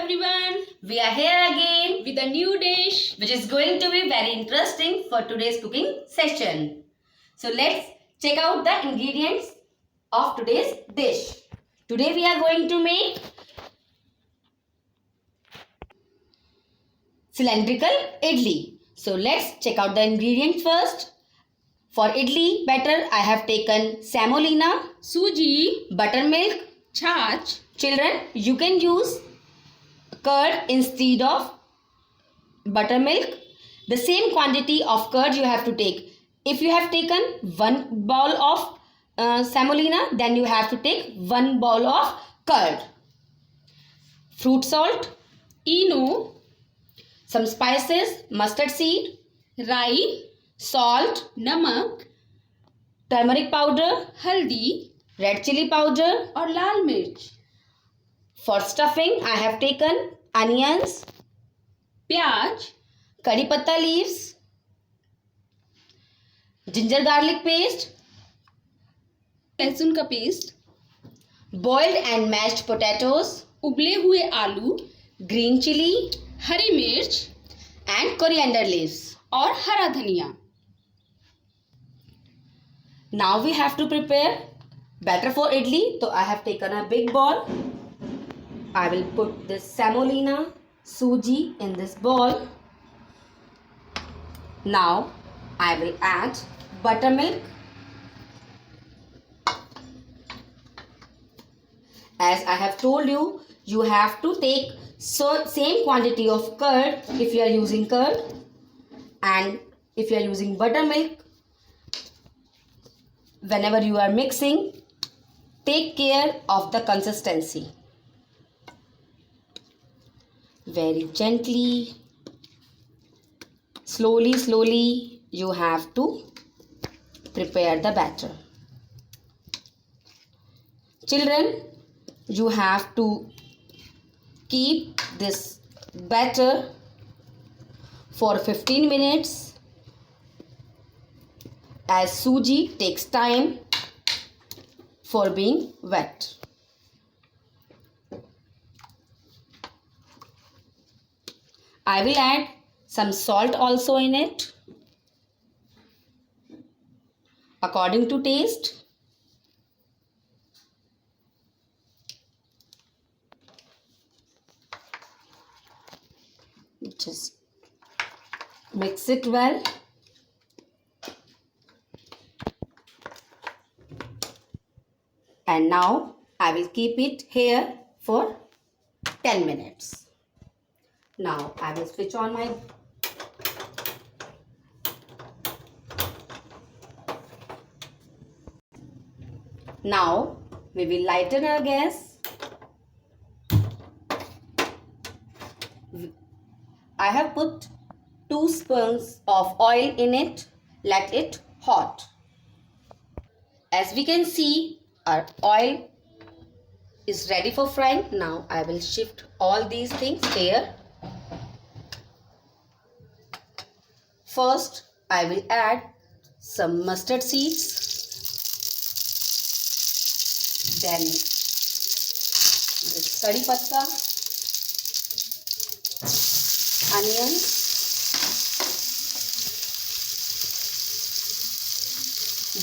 everyone, We are here again, with a new dish. which is going to be very interesting for today's cooking session. So let's check out the ingredients of today's dish. Today we are going to make cylindrical idli. So let's check out the ingredients first. For idli batter, I have taken semolina, Suji, buttermilk. Chach, Children, you can use curd instead of buttermilk. The same quantity of curd you have to take. If you have taken 1 bowl of semolina, then you have to take 1 bowl of curd. Fruit salt, Eno, some spices, mustard seed, Rai, salt, Namak, turmeric powder, Haldi red chili powder. और लाल मिर्च, For stuffing, I have taken onions, प्याज, curry patta leaves, ginger garlic paste, लहसुन का paste, boiled and mashed potatoes, उबले हुए आलू, green chili हरी मिर्च and coriander leaves. और हरा धनिया. Now we have to prepare batter for idli. So I have taken a big bowl. I will put this semolina, suji in this bowl. Now I will add buttermilk. As I have told you, you have to take same quantity of curd if you are using curd, and if you are using buttermilk. Whenever you are mixing, take care of the consistency. Very gently, slowly you have to prepare the batter. Children, you have to keep this batter for 15 minutes, as suji takes time for being wet. I will add some salt also in it according to taste. Just mix it well. And now I will keep it here for 10 minutes. Now I will switch on my Now we will lighten our gas. I have put 2 spoons of oil in it. Let it hot. As we can see, our oil is ready for frying. Now I will shift all these things here. First, I will add some mustard seeds. Then this curry patta, onions,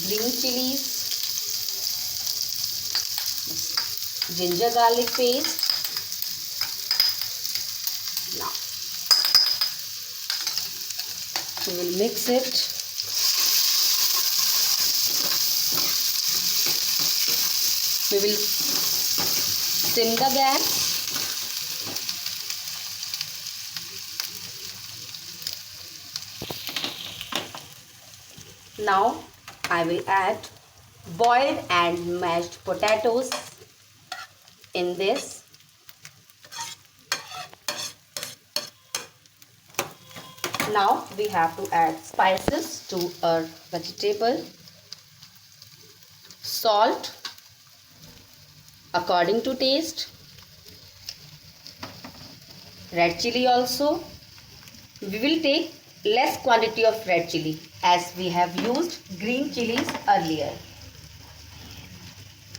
green chilies, ginger garlic paste. Now we will mix it. We will sim the gas. Now I will add boiled and mashed potatoes in this. Now we have to add spices to our vegetable. Salt according to taste. Red chili also. We will take less quantity of red chili as we have used green chilies earlier.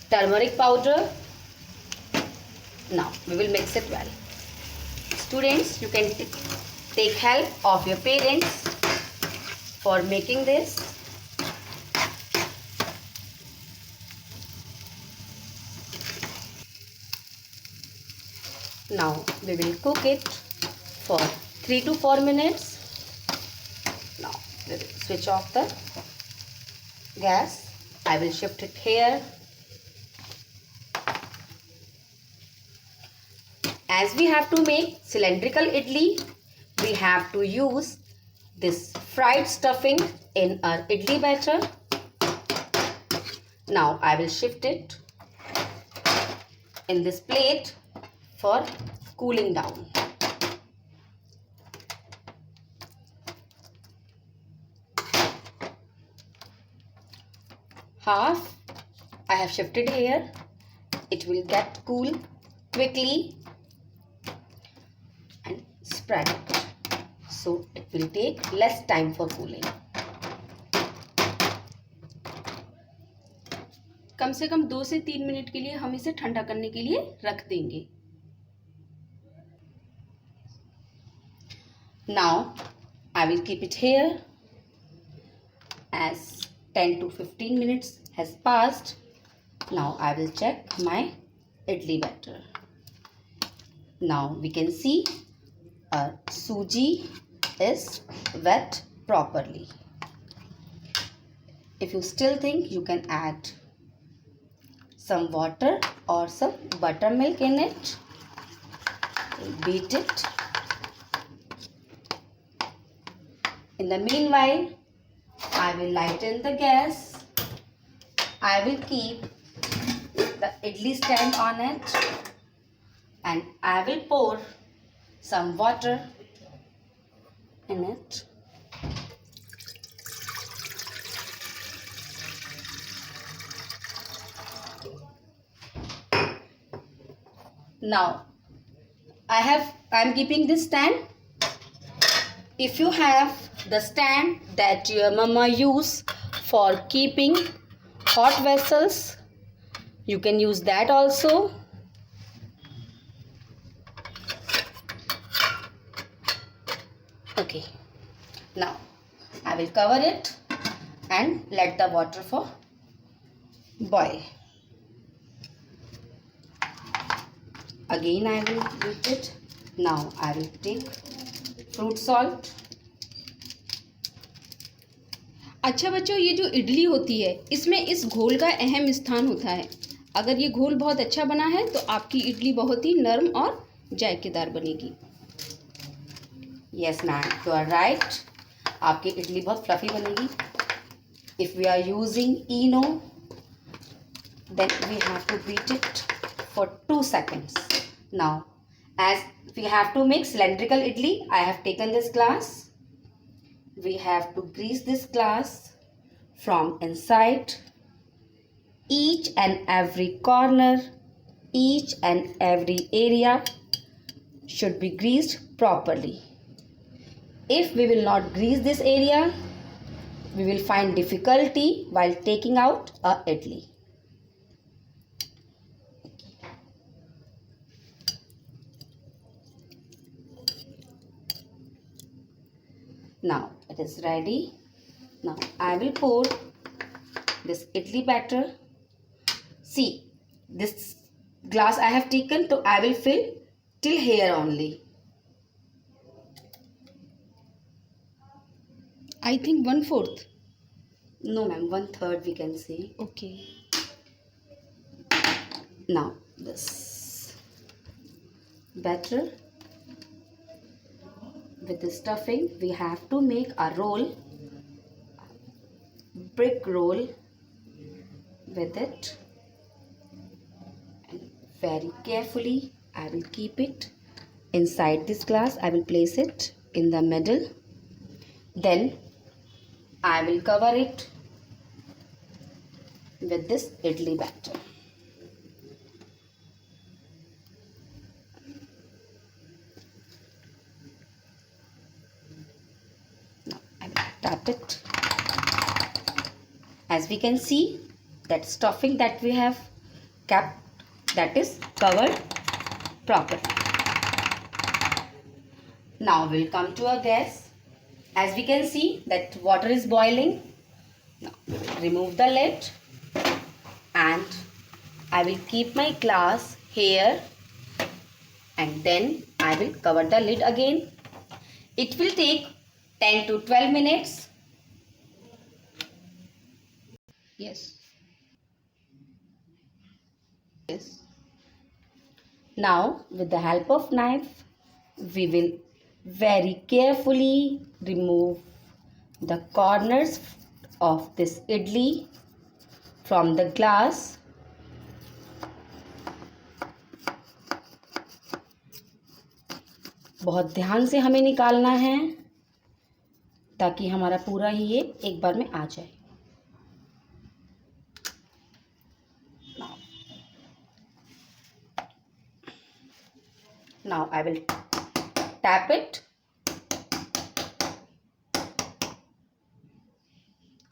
Turmeric powder. Now we will mix it well. Students, you can take help of your parents for making this. Now we will cook it for 3 to 4 minutes. Now we will switch off the gas. I will shift it here. As we have to make cylindrical idli, we have to use this fried stuffing in our idli batter. Now I will shift it in this plate for cooling down. Half I have shifted here. It will get cool quickly and spread it. So it will take less time for cooling. कम से कम 2 से 3 minute के लिए हम इसे ठंडा करने के लिए रख देंगे. Now I will keep it here. As 10 to 15 minutes has passed, now I will check my idli batter. Now we can see our suji is wet properly. If you still think, you can add some water or some buttermilk in it. Beat it. In the meanwhile, I will lighten the gas. I will keep the idli stand on it and I will pour some water in it. Now I am keeping this stand. If you have the stand that your mama use for keeping hot vessels, you can use that also. Okay, now I will cover it and let the water for boil. Again I will beat it. Now I will take fruit salt. अच्छा बच्चों, ये जो इडली होती है इसमें इस घोल का अहम स्थान होता है. अगर ये घोल बहुत अच्छा बना है तो आपकी इडली बहुत ही नरम और जायकेदार बनेगी. Yes ma'am, you are right. आपकी इडली बहुत फ्लफी बनेगी. If we are using ENO, then we have to beat it for 2 seconds. Now, as we have to make cylindrical idli, I have taken this glass. We have to grease this glass from inside. Each and every corner, each and every area should be greased properly. If we will not grease this area, we will find difficulty while taking out a idli. Now it is ready. Now I will pour this idli batter. See, this glass I have taken, so I will fill till here only. I think 1/4. No ma'am, 1/3 we can say. Okay. Now this batter with the stuffing, we have to make a roll, brick roll with it, and very carefully I will keep it inside this glass. I will place it in the middle, then I will cover it with this idli batter. Now I will tap it. As we can see, that stuffing that we have kept, that is covered properly. Now we'll come to our gas. As we can see that water is boiling. Now remove the lid and I will keep my glass here and then I will cover the lid again. It will take 10 to 12 minutes. Yes. Yes. Now with the help of knife we will very carefully remove the corners of this idli from the glass. बहुत ध्यान से हमें निकालना है ताकि हमारा पूरा ही ये एक बार में आ जाए. Now I will tap it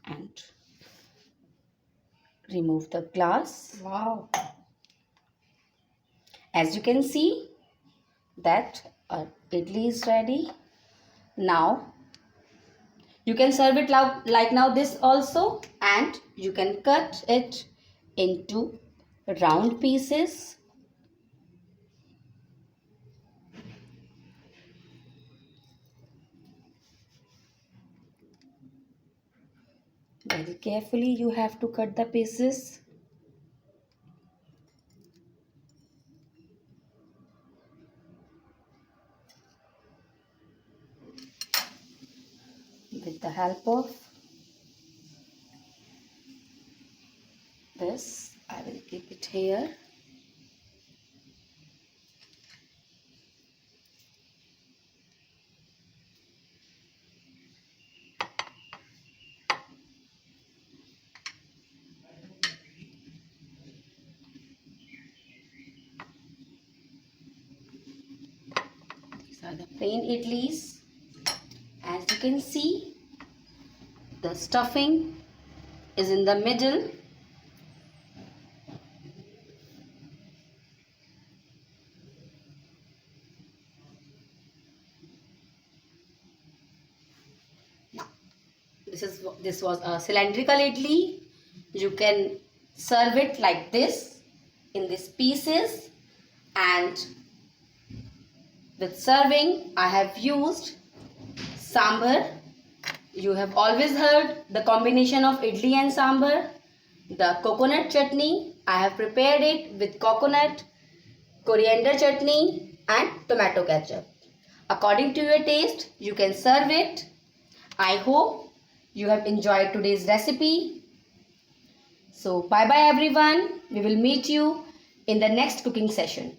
and remove the glass. Wow. As you can see that our idli is ready. Now you can serve it like now this also, and you can cut it into round pieces. Very carefully you have to cut the pieces. With the help of this, I will keep it here. These are the plain idlis. As you can see, the stuffing is in the middle. Now, this was a cylindrical idli. You can serve it like this in these pieces, and with serving I have used sambar. You have always heard the combination of idli and sambar. The coconut chutney, I have prepared it with coconut, coriander chutney and tomato ketchup. According to your taste, you can serve it. I hope you have enjoyed today's recipe. So bye bye everyone. We will meet you in the next cooking session.